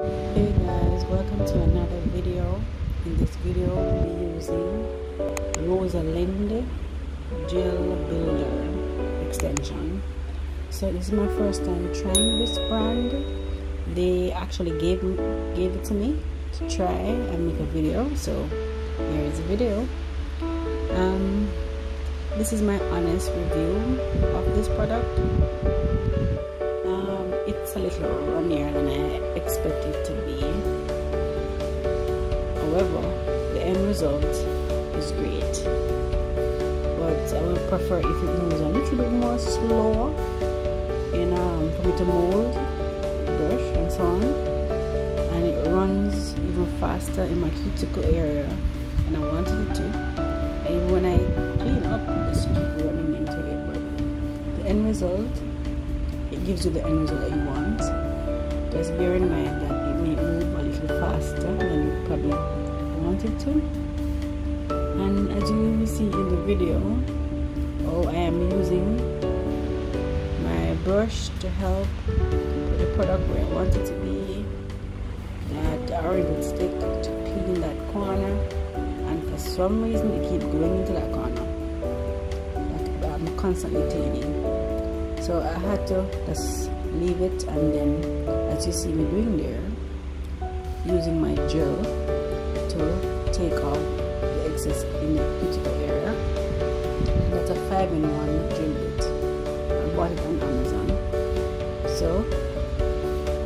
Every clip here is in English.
Hey guys, welcome to another video. In this video we'll be using Rosalind Gel Builder extension. So this is my first time trying this brand. They actually gave it to me to try and make a video, so here is the video. This is my honest review of this product. It's a little runnier than I expected it to be. However, the end result is great. But I would prefer if it moves a little bit more slower for me to mold the brush and so on. And it runs even faster in my cuticle area, and I wanted it to. And even when I clean up, it's keep running into it. But the end result, it gives you the end result that you want. Just bear in mind that it may move a little faster than you probably want it to. And as you will see in the video, I am using my brush to help put the product where I want it to be. That orange stick to clean that corner, and for some reason it keeps going into that corner. Like I'm constantly cleaning. So I had to just leave it, and then as you see me doing there, using my gel to take off the excess in the cuticle area. That's a 5-in-1 gel bit. I bought it on Amazon. So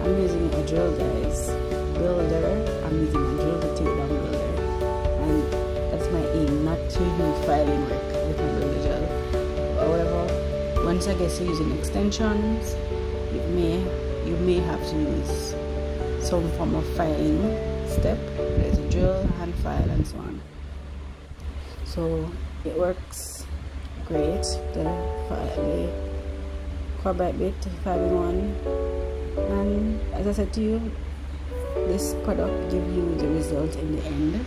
I'm using a gel guys builder. I'm using a gel to take down builder, and that's my aim, not to use filing work with my builder gel. However, once I get to using extensions, you may have to use some form of filing step. There's a drill, hand file, and so on. So it works great. The carbide bit 5-in-1, and as I said to you, this product gives you the result in the end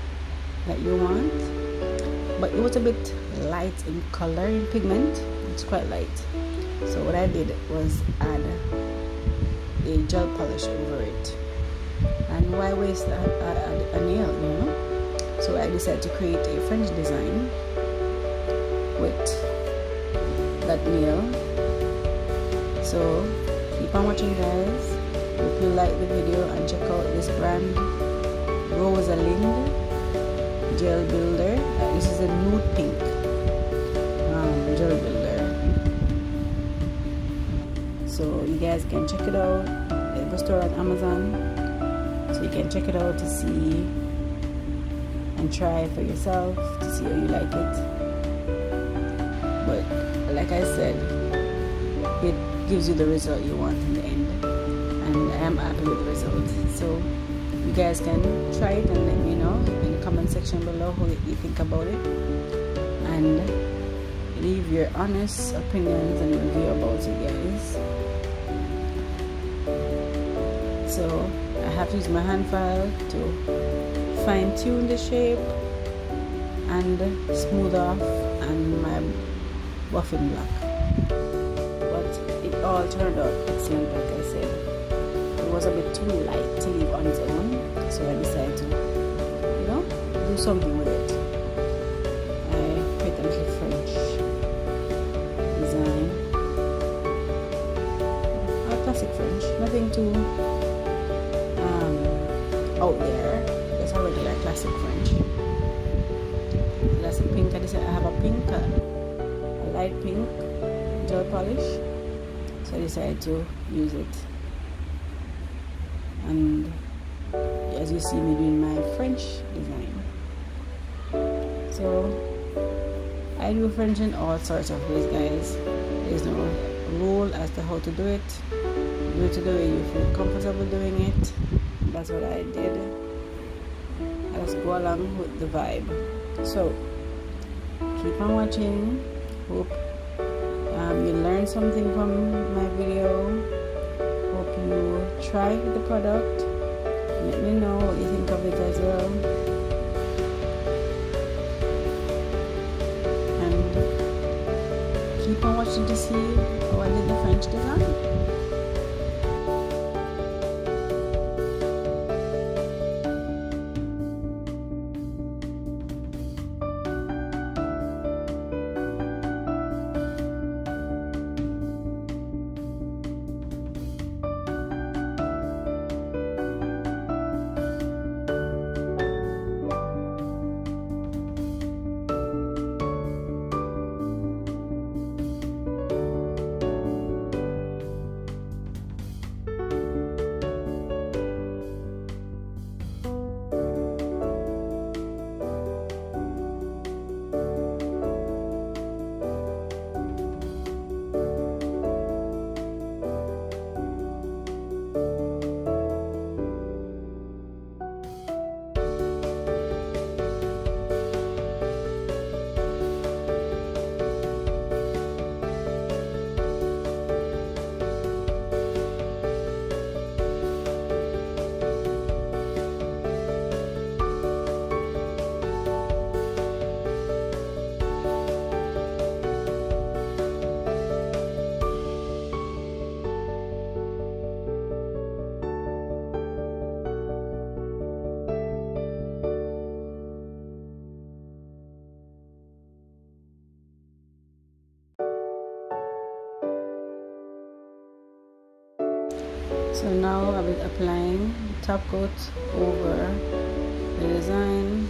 that you want. But it was a bit light in color, in pigment. It's quite light. So what I did was add a gel polish over it. And why waste a nail, you know? So I decided to create a French design with that nail. So keep on watching guys. Hope you like the video, and check out this brand, Rosalind Gel Builder. This is a nude pink gel builder. So you guys can check it out. It was stored on Amazon, so you can check it out to see and try it for yourself to see how you like it. But like I said, it gives you the result you want in the end, and I am happy with the result. So you guys can try it and let me know in the comment section below what you think about it, and leave your honest opinions and review about it guys. So I have to use my hand file to fine tune the shape and smooth off and my buffing block. But it all turned out excellent. Like I said, it was a bit too light to leave on its own, so I decided to do something with it. I created a little French design, classic French, nothing too out there. Just a regular classic French. So that's a pink. I have a pink, a light pink gel polish, so I decided to use it. And as you see me doing my French design, so I do French in all sorts of ways guys. There's no rule as to how to do it. Do it the way you feel comfortable doing it. That's what I did. I just go along with the vibe. So keep on watching. Hope you learned something from my video. Hope you try the product. Let me know what you think of it as well. And keep on watching to see how I did the French design. So now I'll be applying top coat over the design,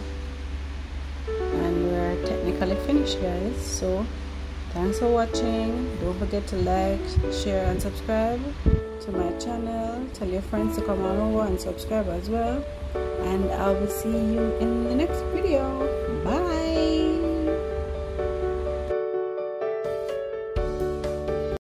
and we're technically finished, guys. So thanks for watching. Don't forget to like, share and subscribe to my channel. Tell your friends to come on over and subscribe as well, and I will see you in the next video.